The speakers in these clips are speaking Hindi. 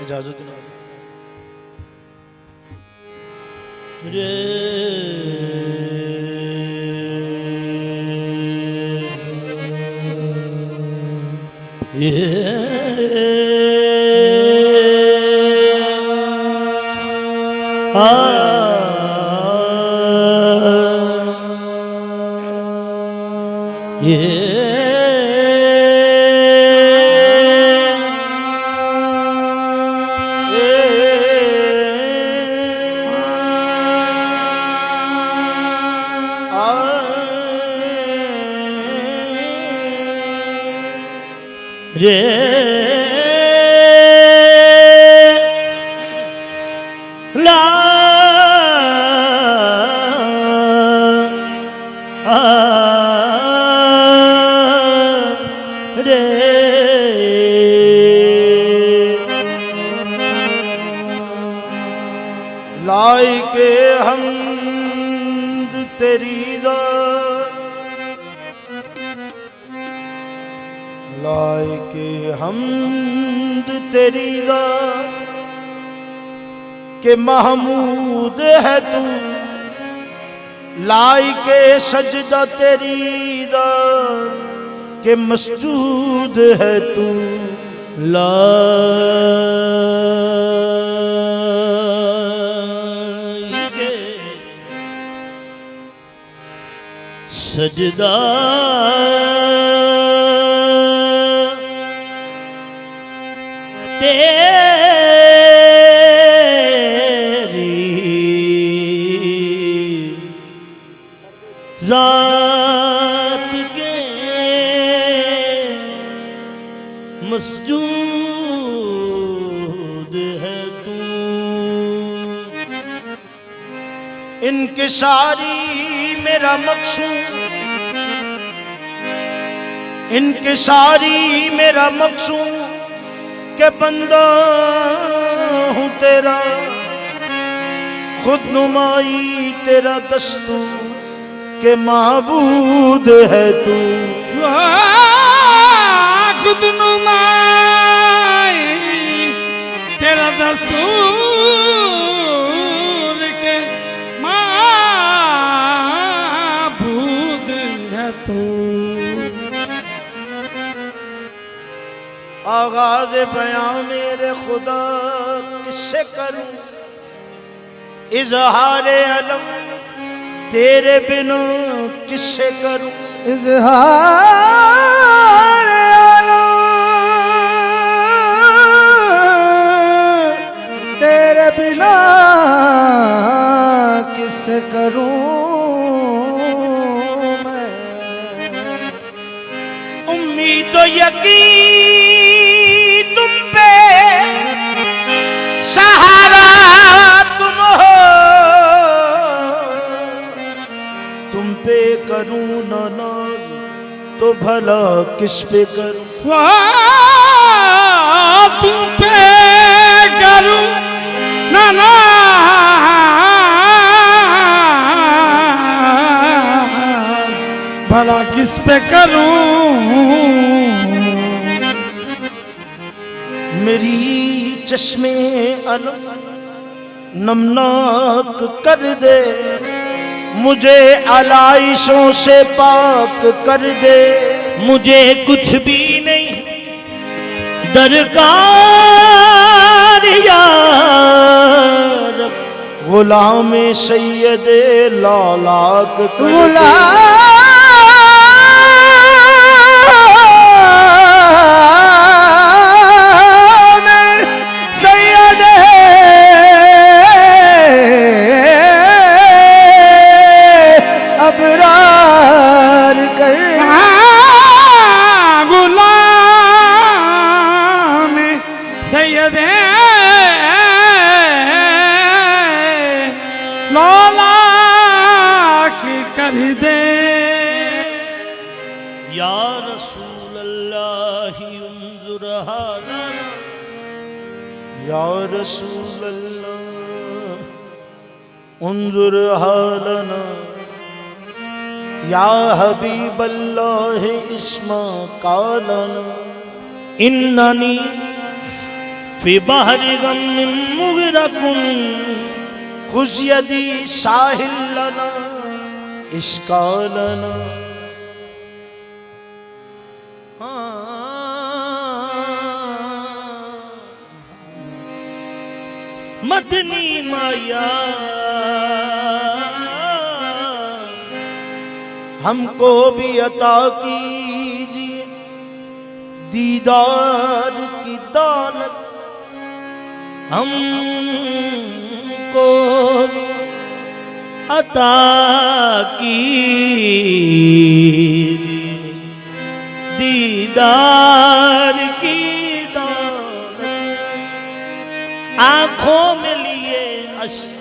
इजाजत रे ला रे लाई के हमद तेरी दा लाई के हमद तेरी दा के महमूद है तू लाई के सजदा तेरी दा के मसजूद है तू लाई के सजदा ज़ात के मसजूद है तू इनकिसारी मेरा मकसूद इनकिसारी मेरा मकसूद के बंदा हूँ तेरा खुद नुमाई तेरा दस्तूर के माबूद है तू खुद नुमाई तेरा दस्तूर के माबूद है तू। आगाज़ बयां मेरे खुदा किससे करूं इज़हारे अलम तेरे बिना किससे करूं इज़हार आलम तेरे बिना किससे करूं मैं उम्मीद तो यकीन तुम पे सहारा तुम हो तुम पे करूं ना नाज तो भला किस पे करूं तुम पे करूं ना भला किस पे करूं मेरी चश्मे अलम नमनाक कर दे मुझे आलाइशों से पाक कर दे मुझे कुछ भी नहीं दरकार यार गुलाम सैयद लालाक अबरार कर गुलाम सैयद लालाक कर दे या रसूल अल्लाह उन्जुर हालना या रसूल अल्लाह उन्जुर हालना या हबीब अल्लाह इस्मा कालना इन्ननी फी बहरी गम मुगरकुन खुश यदी साहिल लना इश्का लना। मदनी माया हमको भी अता कीजिए दीदार की दौलत, हमको अता कीजिए दीदार की दौलत। आंखों में लिए अश्क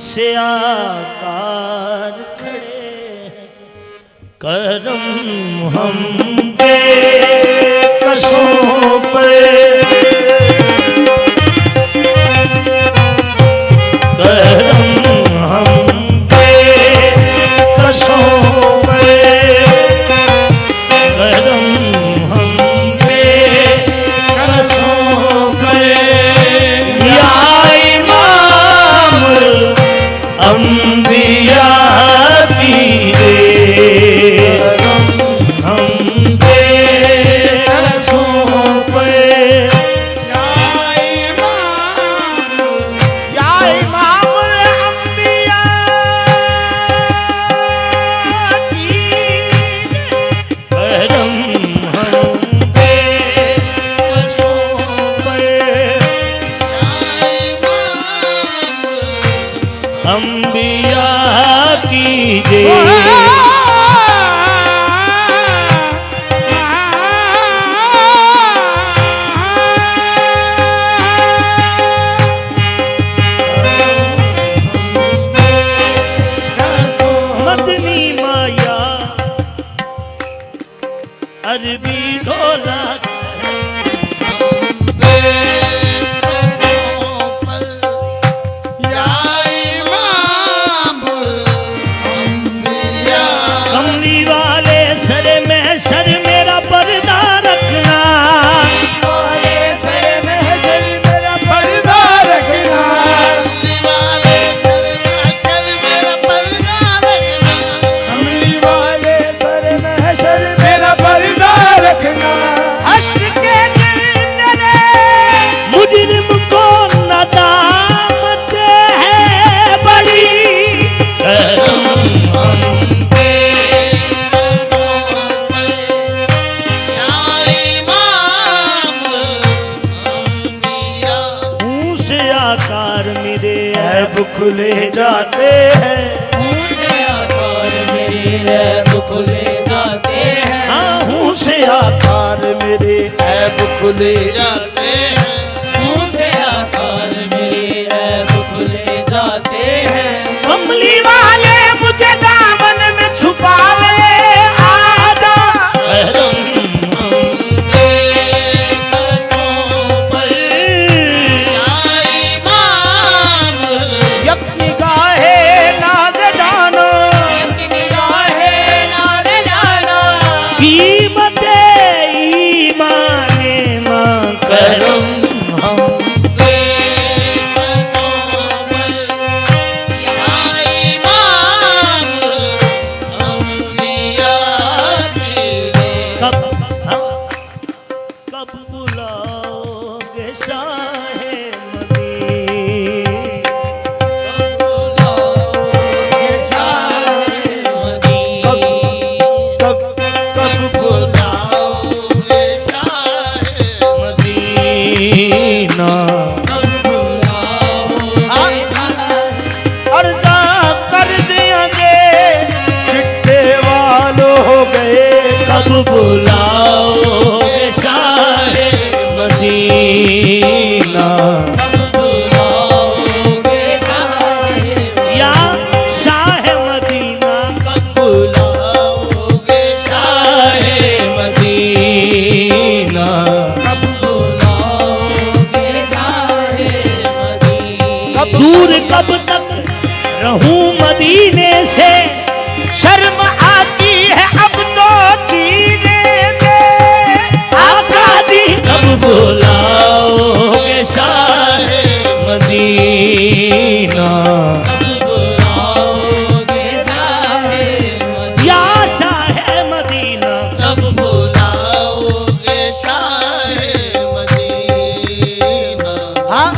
से आकार खड़े, करम हम बेकसों पे, करम हम बेकसों पे, करम हम बेकसों पे। या इमाम अंबिया की हम बेकसों पे। या इमाम अंबिया की करम हम बेकसों पे। अंबिया की मदनी माया अरबी ढोला कमली वाले सर में सर मेरा पर्दा रखना, वाले सर में सर मेरा पर्दा रखना। कमली वाले सर में सर मेरा पर्दा रखना। हश्र के दिन तेरे मुजरिम को नदामत है बड़ी, ऊंचे आकार मेरे ऐब खुले जाते हैं, ऊंचे आकार मेरे ऐब खुले जाते हैं। हाँ ऊंचे आकार मेरे ऐब खुले जाते हैं। ऊंचे आकार मेरे ऐब खुले जाते हैं। कमली वाले मुझे दामन में छुपा ले आजा, यक निगाहे नाज़ जानो, कीमत ईमाने मां करम हम कब कब बुलाओगे शाहे मदीना अर्जा कर दियांगे चिट्टे वालों हो गए, कब बुलाओगे शाहे मदीना। या शाह मदीना कब बुलाओगे शाहे मदीना। दूर कब तक रहूं मदीने से, शर्म आती है अब तो जीने दे। आका दी कब बुलाओगे हाँ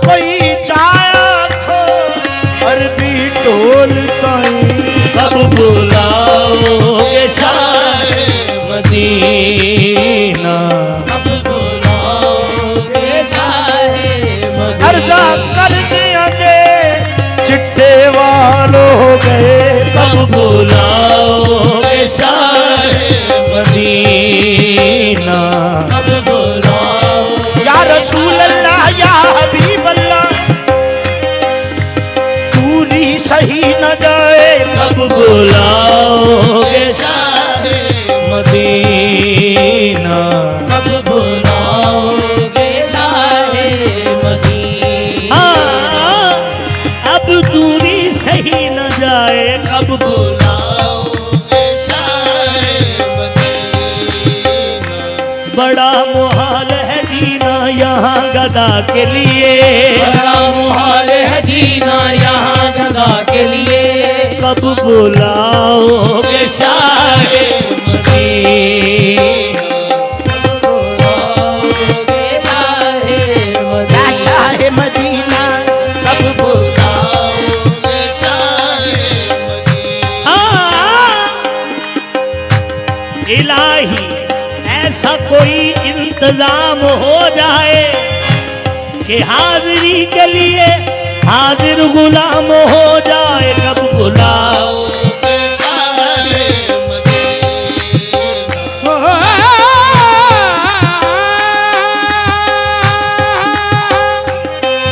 कोई चाया खो अरबी टोल ताई कब बुलाओगे शाहे मदीना कब बुलाओगे शाहे मदीना अर्जा कर दिया दे चिट्टे वालों हो गए कब बुलाओगे शाहे मदीना कब बुलाओ या रसूल अल्लाह या हबीब अल्लाह दूरी सही न जाए कब बुलाओगे शाहे मदीना कब बुलाओगे शाहे मदीना हाँ अब दूरी सही न जाए कब बुलाओगे शाहे मदीना बड़ा मुहाल है जीना यहाँ गदा के लिए बड़ा मुहाल है जीना यहाँ गदा के लिए कब बुलाओगे शाहे मदीना कब बुलाओगे शाहे या मदीना शाह मदीना कब बुलाओगे शाहे मदीना हाँ इलाही ऐसा कोई इंतजाम हो जाए कि हाजिरी के लिए हाजिर गुलाम हो जाए कब बुलाओ बुलाओगे शाहे मदीना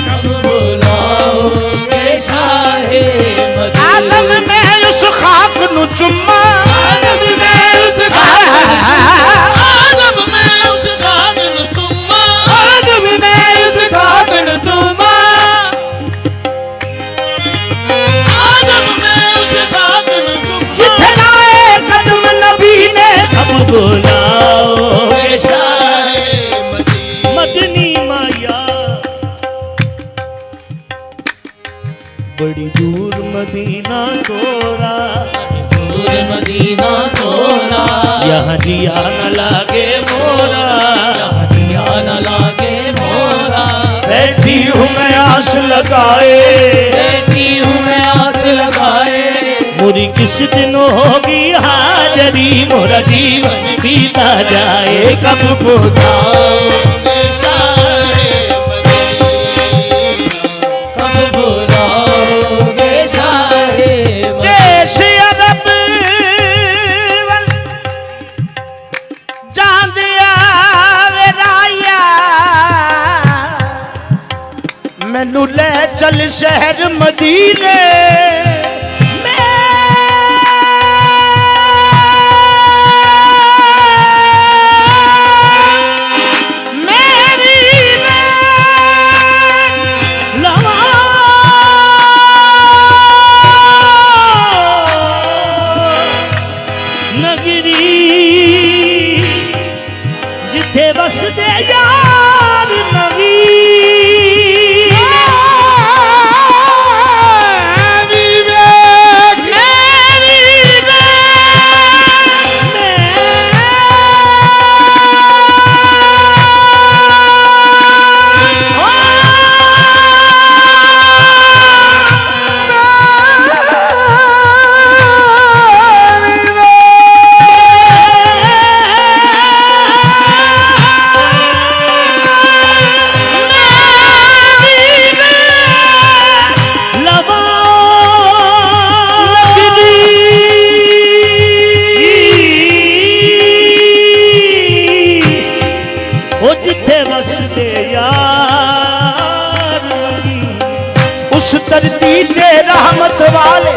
कब बुलाओगे शाहे मदीना आजम में उस खाक नु चुम्मा आदम में उस आदम में उस कागल चुम्मा आदम में उस खाकन चुमा आदम में उस कागल चुम्मा जिथे लाए कदम नबी ने कब बुलाओगे शाहे मदीना मदनी माया बड़ी दूर मदीना तोरा दूर मदीना तोरा यहाँ जिया न लागे मोरा दिया न लागे मोरा बैठी हूँ मैं आस लगाए बैठी हूँ मैं आस लगाए मोरी किस दिन होगी हाजरी मोरा जीवन बीता जाए कब बुलाओगे शाहे मदीना कब बुलाओगे शाहे देश अरब वल जांदिया वे राया मैनू ले चल शहर मदीने नगरी जिथे बसदे यार नवी उस धरती दे रहमत वाले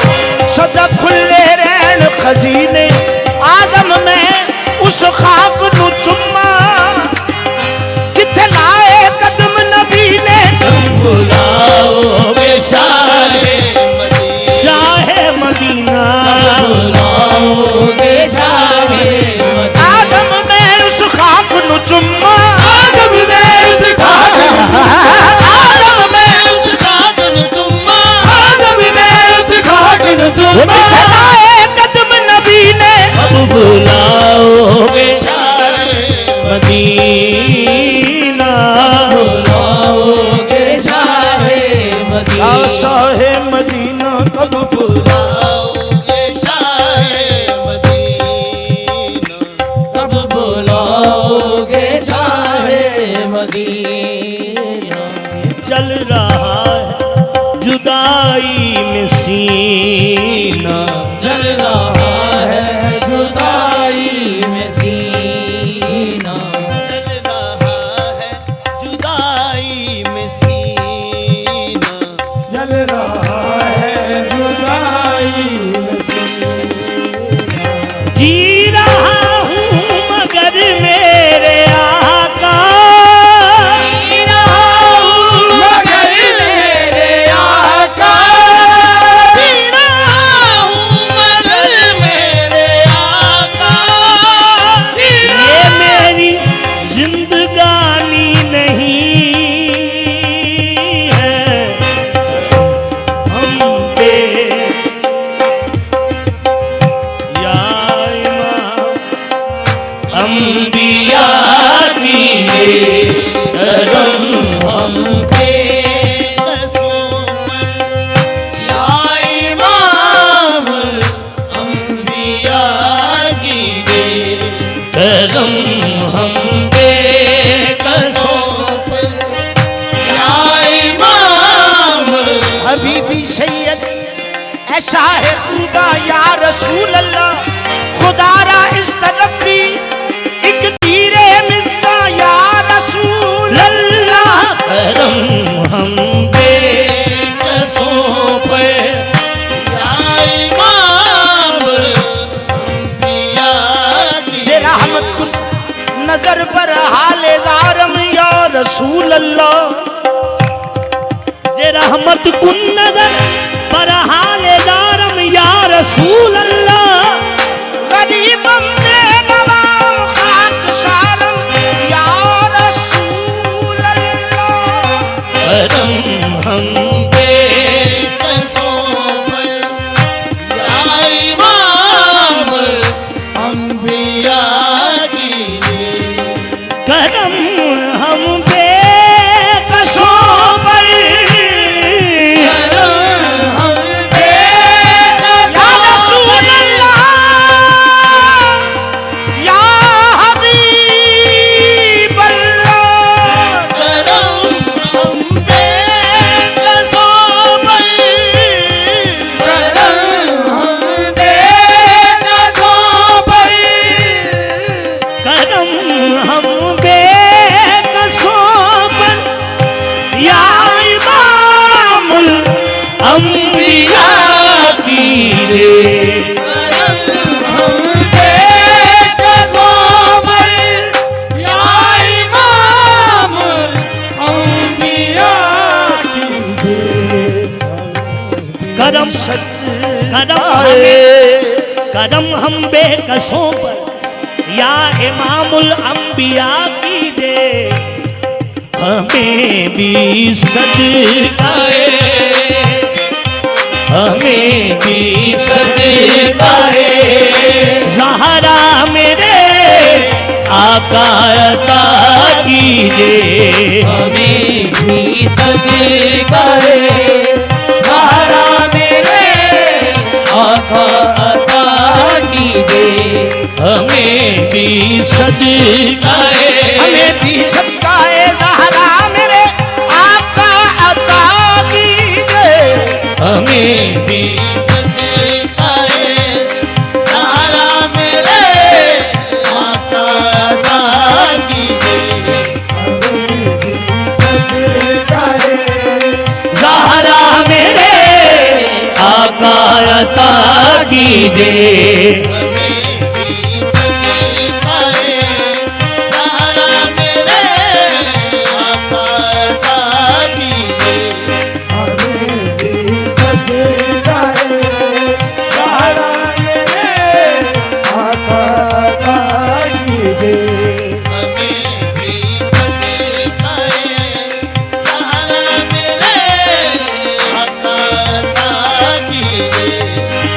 सदा खुले रहन खजीने आदम में उस खाक नु चुम्मा किथे लाए कदम नबी ने बुलाओगे Shah Medina Shah Medina बुलाओगे Shah Medina आदम में उस खाक नु चुम्मा आदम में उस खाकन आदम में उस कागल चुम्मा आदम में उस खाकन वो चुमा किथे लाए कदम नबी ने कब बुलाओगे शाहे कब बुलाओगे शाहे मदीना कब बुलाओगे शाहे मदीना जल रहा है जुदाई में सीना जल रहा है जुदाई में सीना जल रहा है जुदाई में सीना जल रहा है जुदाई में सीना। जी रहा हूँ मगर मेरे आका मगर मेरे आका मगर मेरे आका ये मेरी जिंदगानी नहीं है हम पे या इमाम अंबिया की करम हम पे कसों पर या इमाम अंबिया की दे करम हम पे कसों कसों पर या इमाम हबीबी सैयद ऐसा है खुदा या रसूल अल्लाह खुदारा इस तरफ भी एक तीरे मिलता या रसूल अल्लाह करम हम पे कसों पे या इमाम अंबिया की से रहमतुल नजर पर हाले ज़ारम या रसूल अल्लाह जे रहमत कुन नजर पर हाले ज़ारम या रसूल अल्लाह गरीबम में नवाम खाक सारम या रसूल अल्लाह करम हम पे कसों पर या इमाम अंबिया की करम हम पे कसों पर हम या रसूल अल्लाह या हबीब अल्लाह करम हम पे कसों पर करम हम बेकसों पर या इमामुल अंबिया की रे करम करम हम बेकसों पर या इमामुल अंबिया कीजिए हमें भी सदकाए हमें भी सदकाए ज़हरा मेरे आका अता कीजिए हमें भी सदकाए ज़हरा मेरे आका अता कीजिए हमें भी सदकाए हमें भी सदकाए ज़हरा मेरे आका अता कीजिए हमें भी सदकाए ज़हरा मेरे आका अता कीजिए ज़हरा मेरे आका अता कीजिए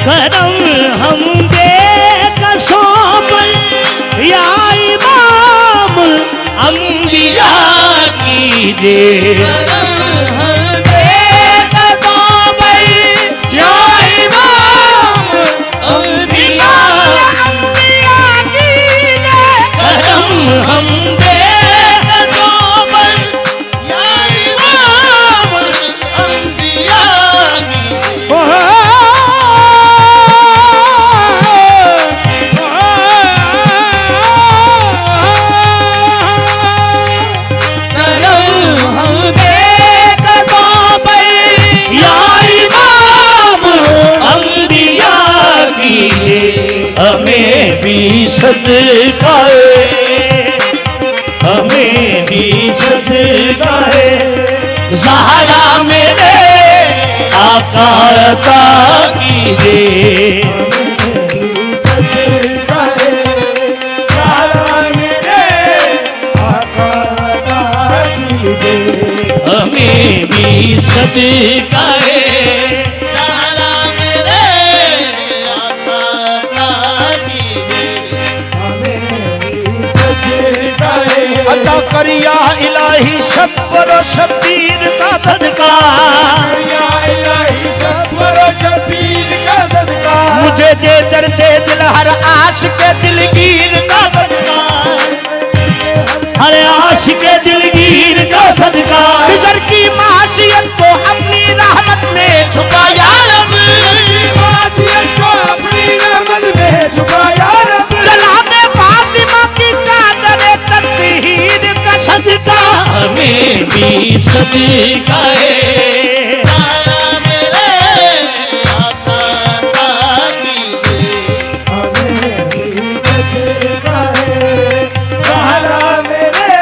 करम हम बेकसों पर या इमामुल अंबिया कीजिए हम बेकसों पर या सदका है, हमें भी सदका है। ज़हरा मेरे आका अता कीजिए, हमें भी सदका है। ज़हरा मेरे आका अता कीजिए। अता करिया इलाही शब्बर शबीर का सदका, मुझे दे दर्द दिल हर आशिक दिलगीर का सदका, हर आशिक दिलगीर का सदका। खिज़र की माशियत को अपनी रहमत में छुपाया रब, जनाबे फातिमा की चादर तत्हीर का सदका, हमें भी सदका है। ज़हरा मेरे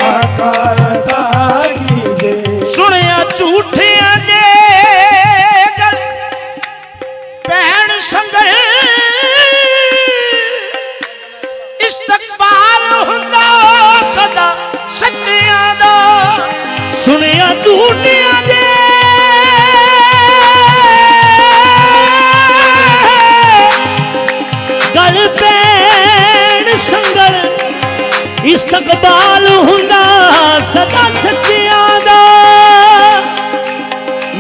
आका अता कीजिए। सुनिया झूठिया ने गल भैन संगल इस्तकबाल हुंदा सदा सच्चियां दा। सुनिया झूठिया ने गल भैन संगल इस्तकबाल हुंदा सदा सच्चियां दा।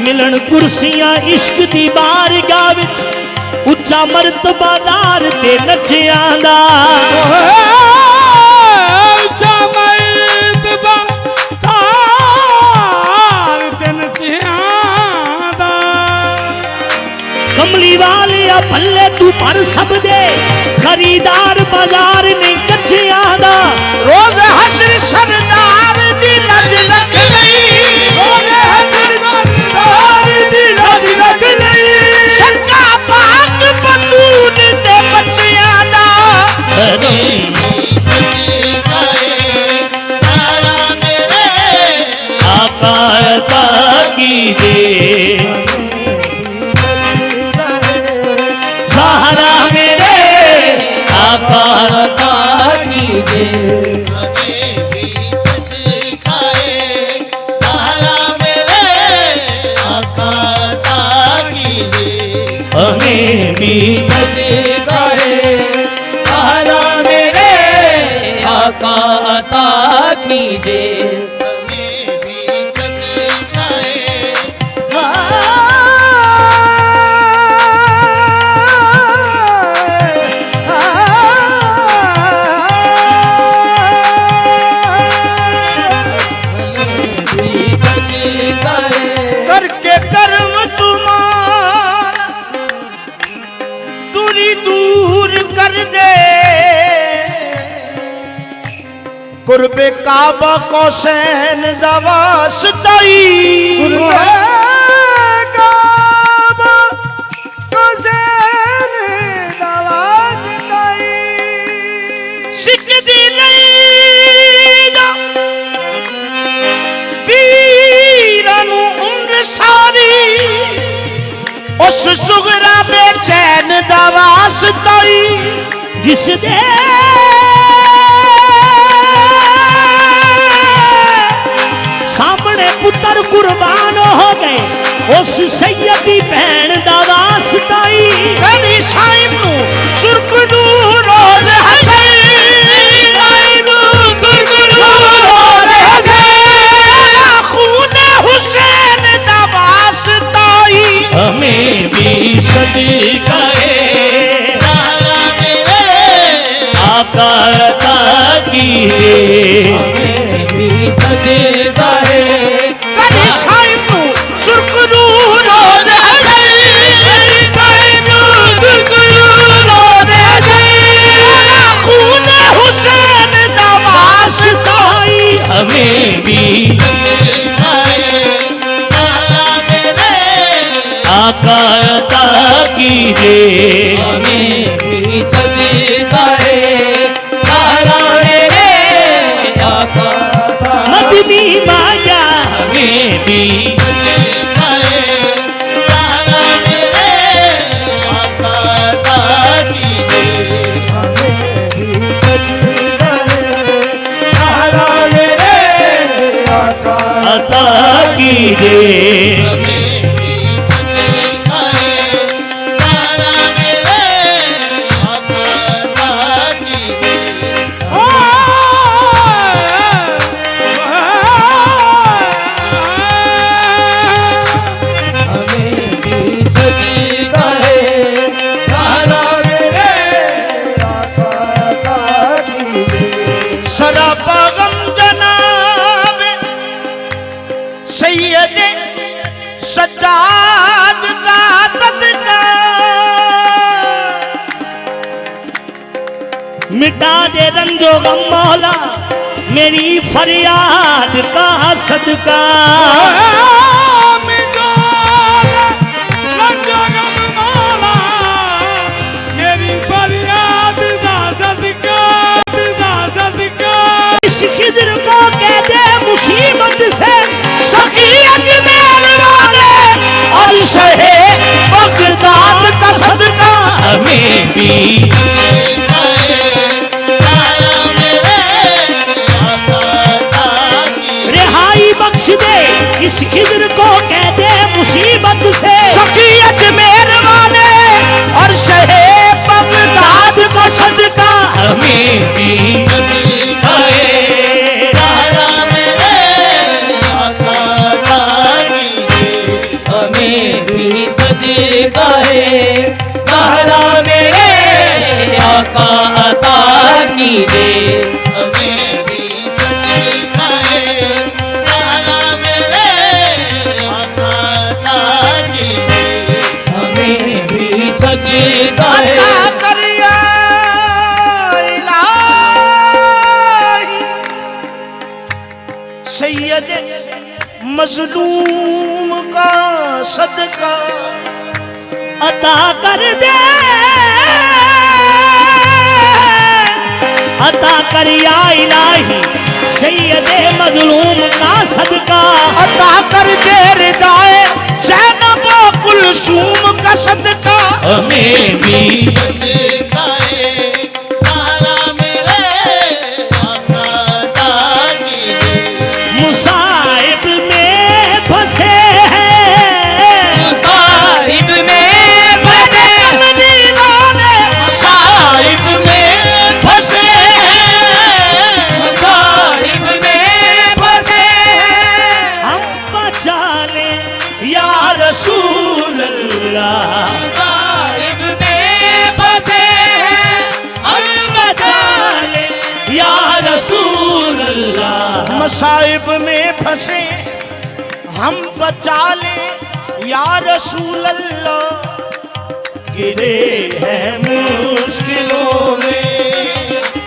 मिलन कुर्सियां इश्क दी बारगाह विच उच्चा मर्तबादार ते नचियां दा। कमली वाले भल्ले तू पर सब दे खरीदार बाजार नहीं कच्चियां दा। रोज हश्र सरदार दी लज रख लई, रोज हश्र सरदार दी लज रख लई। सच्चा पाक बतून ते बच्चियां दा, हमें भी सदका है। ज़हरा मेरे आका अता कीजिए, ज़हरा मेरे आका अता कीजिए। हमें भी सदका है। ज़हरा मेरे आका अता कीजिए। हमें भी सदका है, ज़हरा मेरे आका अता कीजिए। हमें भी सदका है। करके कर्म तुम्हारा दूरी दूर कर दे, कुर्बे काबा को सैन दवासताई। सिख दी लैला वीरां नू उम्र सारी, उस सुगरा बेचैन दा वास्ताई। जिस दे सामने पुत्र कुर्बान हो गए, उस सैयदी भैन दा वास्ताई। कभी शाइम नू सुर्ख नू रोज हसई, शाइम नू सुर्ख नू रोज हसई। खून हुसैन दा वास्ताई, हमें भी सदका है। ज़हरा मेरे आका अता कीजिए, हमें भी सदका है। कभी शाइम नू सुर्ख नू रोज हसई, शाइम नू सुर्ख नू रोज हसई। खून हुसैन दा वास्ताई, हमें भी सदका है। ज़हरा मेरे आका अता कीजिए। हमें भी सदका है। हमें भी सिखाए तारा मेरे आका अता कीजिए हमें भी सजदाए तारा मेरे आका अता कीजिए। हमें भी सिखाए तारा मेरे आका अता कीजिए हमें भी सजदाए तारा मेरे आका अता कीजिए सरापा गम जनाब सैयद सज्जाद का सदका मिटा दे रंजो गम मौला मेरी फरियाद का सदका। इस खिज़र को कह दे मुसीबत से सखियत मेहरबाने और शहे बगदाद का सदका। हमें भी तारा मेरे आका अता कीजिए रिहाई बख्श दे इस खिज़र को कह दे मुसीबत से सखियत मेहरबाने और शहे बगदाद का सदका। हमें भी तारा मेरे आका अता कीजिए हमें भी सजदाए तारा मेरे आका अता कीजिए हमें भी सिखाए तारा मेरे आका अता कीजिए हमें भी सजदाए अता करिया इलाही सैयद मजलूम का सदका अता कर दे अता कर या इलाही सैयद मजलूम का सदका अता कर दे रिदाए ज़ैनब व कुलसूम का सदका। हमें भी सिखाए तारा मेरे आका अता कीजिए मुसाइब में फंसे हैं साहिब में बने मदीनों में साहिब में फंसे हैं साहिब में बने हम बचा ले या रसूल अल्लाह। साहिब में बसे हैं हम बचा ले या रसूल अल्लाह मसाइब में फंसे हम बचा ले या रसूल अल्लाह। गिरे हैं मुश्किलों में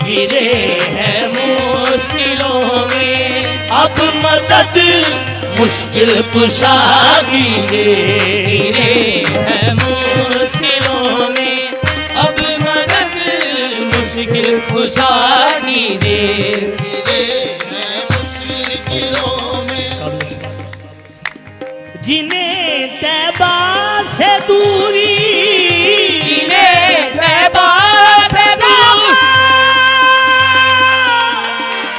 गिरे हैं मुश्किलों में अब मदद मुश्किल कुशा कीजिए। है मुश्किलों में अब मदद मुश्किल खुशा कीजिए मुश्किलों में जिन्हें तैबा से दूरी जिन्हें तैबा से दूर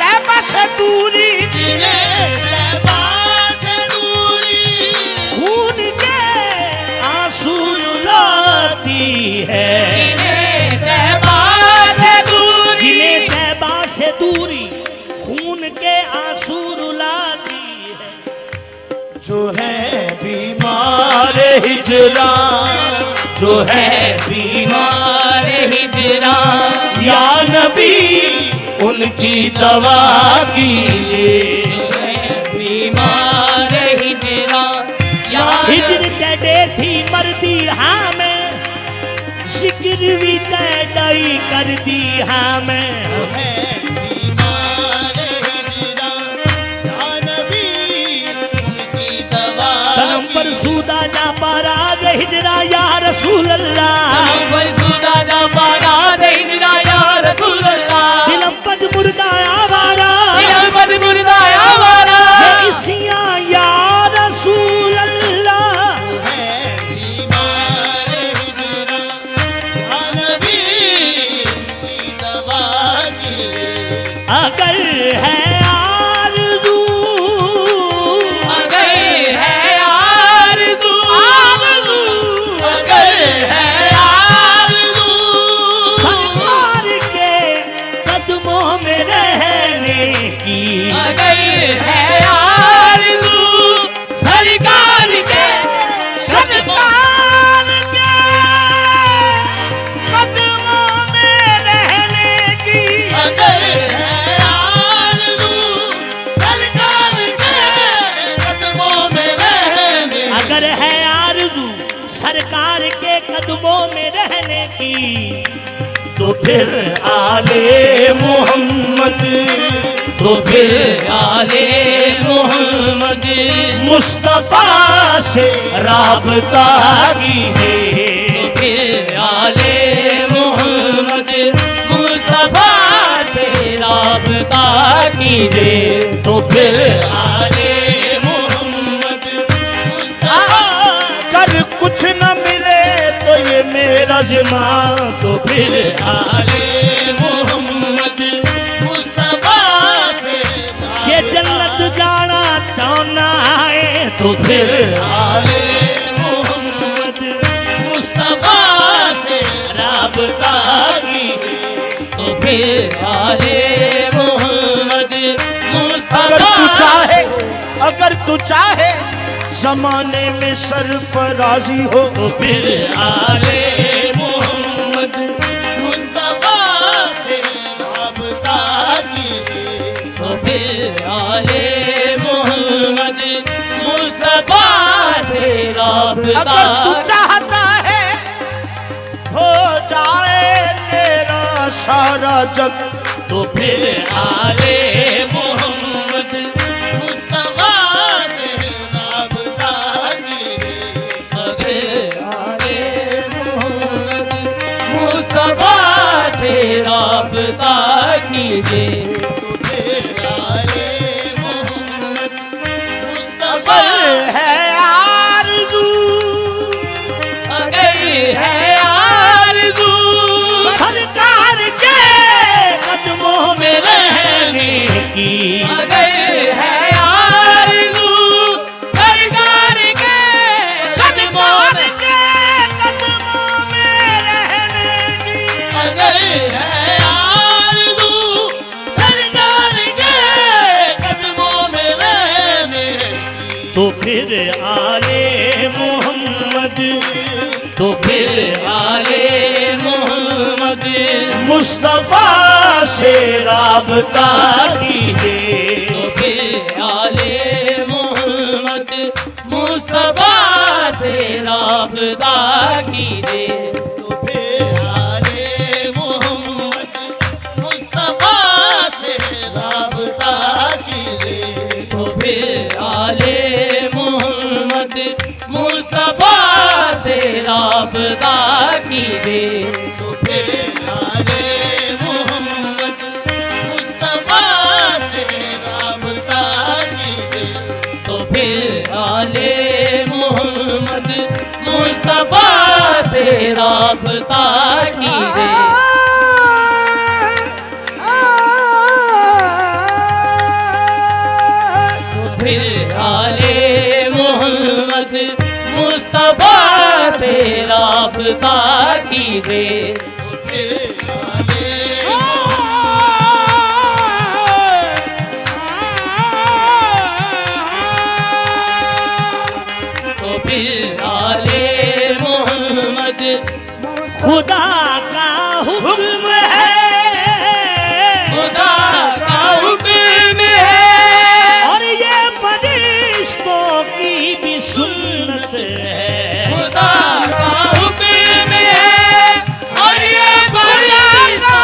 तैबा से दूरी जिन्हें तैबा से दूरी खून के आंसू रुलाती है। जिन्हें तैबा से दूरी जिन्हें तैबा से दूरी खून के आंसू रुलाती है। जो है बीमार हिजरा जो है बीमार हिजरा या नबी उनकी दवा कीजिए। बीमार हिजरा या हिजर तैडे थी मर्दी हाँ मैं जिक्र भी तैदाई कर दी हाँ मैं। सनम पर सूदा जा पाराग हिजरा या रसूल अल्लाह। सुदा जा पारा हिजरा या रसूल अल्लाह दिलम पज मुर्दा आवारा दिल पर मुर्दा आवारा ये इसियां या अगर है आरज़ू सरकार के कदमों में रहने की तो फिर आले मोहम्मद, तो फिर आले मोहम्मद मुस्तफा से राबता कीजिए। तो फिर आले मोहम्मद मुस्तफा से राबता कीजिए। तो फिर आले मोहम्मद मुस्तफा कर कुछ न मिले तो ये मेरा जिम्मा, तो फिर आले मोहम्मद मुस्तफा से ये जन्नत जाना चाहना है तो फिर आले मोहम्मद मुस्तफा से राबता कीजिए। तो फिर आले मोहम्मद अगर तू मुस्तफा चाहे, अगर तू चाहे जमाने में सरफराजी हो तो फिर आले मोहम्मद मुस्तफा से राबता कीजिए। तो फिर आले मोहम्मद मुस्तफा से राबता। अगर तू चाहता है हो जाए तेरा सारा जग तो फिर आले मोहम्मद मुस्तफा से राबता कीजिए। अगर आले मोहम्मद मुस्तफा से राबता कीजिए। आले मोहम्मद मुस्तफा अगर है आरज़ू अगर है आरज़ू सरकार के कदमों में रहने की, अगर है आरज़ू सरकार के सरकार के कदमों में रहने की, अगर है आरज़ू सरकार के कदमों में रहने तो फिर आले मोहम्मद, तो फिर आले मोहम्मद मुस्तफा से राबता कीजिए। तो फिर आले मोहम्मद मुस्तफा से राबता कीजिए। तो फिर आले मोहम्मद मुस्तफा से राबता कीजिए। तो फिर आले मोहम्मद मुस्तफा से राबता कीजिए। तो फिर आले मोहम्मद मुस्तफा से राबता कीजिए। तो फिर आले मोहम्मद मुस्तफा से राबता कीजिए। तो फिर आले मोहम्मद मुस्तफा से राबता कीजिए। तो फिर आले तो फिर आले मोहम्मद खुदा का हुक्म है, खुदा का हुक्म है और ये फरिश्तों की भी सुन्नत है। खुदा का हुक्म है और ये फरिश्ता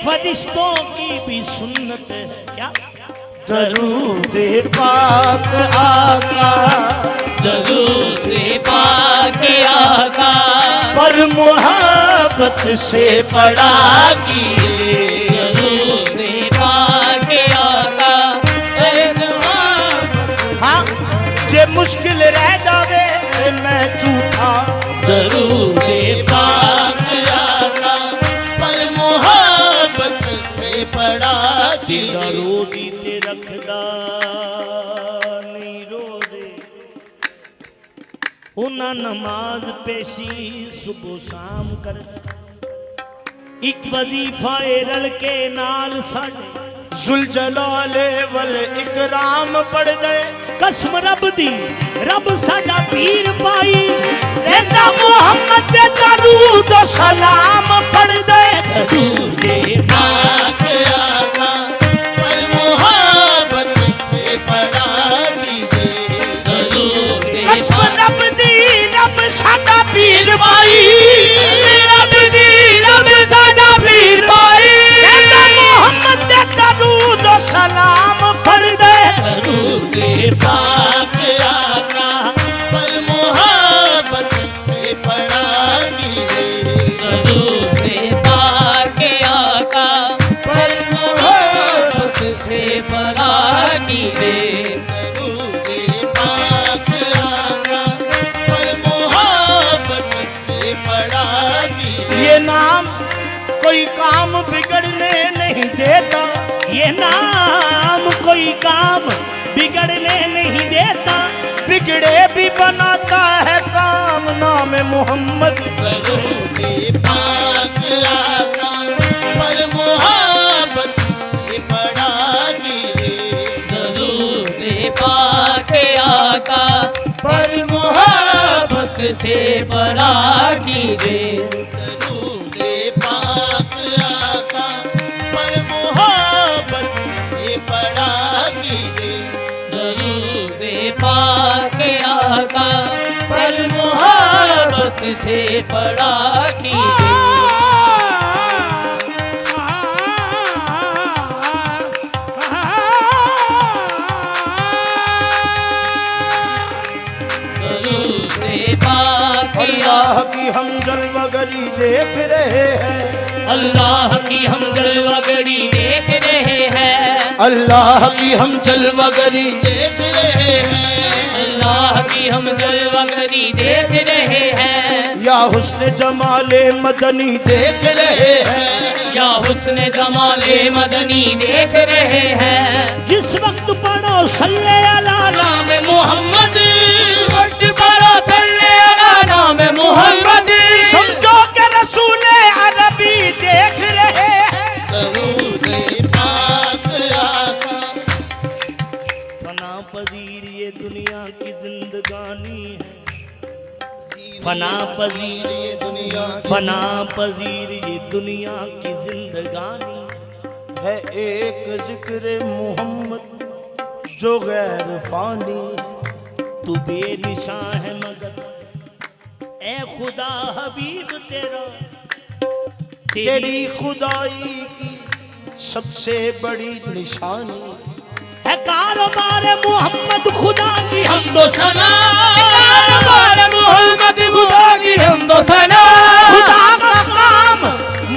फरिश्तों की भी सुन्नत है। क्या? दरूद पाक आका, दरूद पाक आका पर मोहब्बत से पढ़ा कीजिए। दरूद पाक आका पर मोहब्बत हाँ, जे मुश्किल रह जावे मैं झूठा। दरूद पाक आका पर मोहब्बत से पड़ा दिल रोदी ते रखदा नहीं रोजे, उन्हें नमाज पेशी सुबह शाम कर। एक वजीफा रल के नाल साडे जुलजलाले वल इकराम पढ़ गए। कसम रब दी रब साडा पीर पाई, लेंदा मुहम्मद दे दरूद सलाम पढ़ गए। दरूद पाक आका पर मोहब्बत से पड़ा कीजिए। दरूद कसम रब दी रब साडा पीर पाई, रब दी रब साडा पीर पाई, लेंदा मुहम्मद दे दरूद सलाम पढ़ गए। दरूद पाक आका पर मोहब्बत से पड़ा कीजिए। दरूद पाक आका पर मोहब्बत से पढ़ा कीजिए। दरूद पाक आका पर मोहब्बत से पड़ा कीजिए। ये नाम कोई काम बिगड़ने नहीं देता, ये नाम कोई काम बिगड़ने नहीं देता, बिगड़े भी बनाता है काम नाम मोहम्मद। दरूद पाक आका पर मोहब्बत से पड़ा कीजिए। दरूद पाक आका पर मोहब्बत से पढ़ा कीजिए। दरूद पाक आका पर मोहब्बत से पड़ा कीजिए। दरूद पाक आका पर मोहब्बत से पढ़ा कीजिए। दरूद पाक अल्लाह की हम जलवागरी देख रहे हैं, अल्लाह की हम जलवागरी देख रहे हैं, अल्लाह की हम जलवागरी देख रहे हैं। अल्लाह की हम जलवागरी देख रहे हैं। या हुस्न जमाले मदनी देख रहे हैं। या हुस्न जमाले मदनी देख रहे हैं। जिस वक्त पढ़ो सल्ले अला नाम मोहम्मद वक्त पढ़ो सल्ले अला नाम मोहम्मद, समझो के रसूल अरबी देख रहे हैं। दरूद पाक आका फना पजीर ये दुनिया की जिंदगानी है, फना पजीर ये दुनिया, फना पजीर ये दुनिया की जिंदगानी है। एक जिक्र मोहम्मद जो गैर फानी, तू बेनिशान है मगर ए खुदा हबीब तेरा, तेरी खुदाई की सबसे बड़ी निशानी है कारोबार मोहम्मद खुदा की हमदो सना। कारोबार मोहम्मद खुदा की हमदो सना। खुदा का काम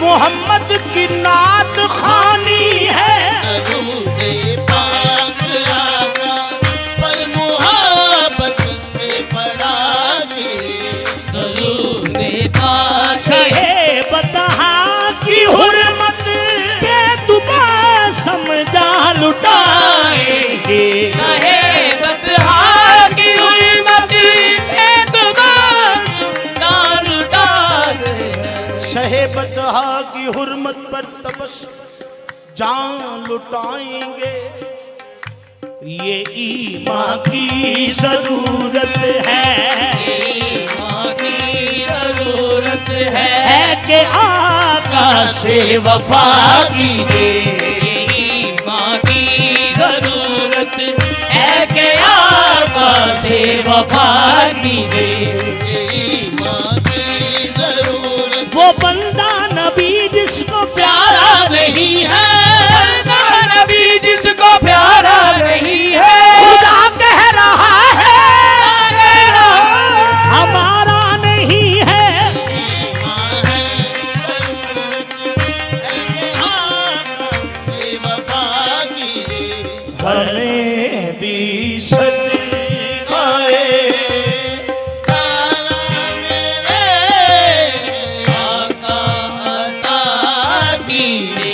मोहम्मद की नात खानी है। दरूद पाक आका पर मोहब्बत से पड़ा कीजिए। दरूद पाक शहे बतहा की हुर्मत पे दुबा समझा लुटाएंगे। साहेब बतहा की हुई मती एतबार ना लुटा दे। शहे बतहा की हुर्मत पर तबस जान लुटाएंगे। ये ईमान की जरूरत है माँ की जरूरत है कि आका से वफा कीजिए। माँ की जरूरत है कि आका से वफा कीजिए। ईमान की जरूरत वो बंदा नबी जिसको प्यारा नहीं पागी हमें भी सजदाए सारा मेरे आका अता कीजिए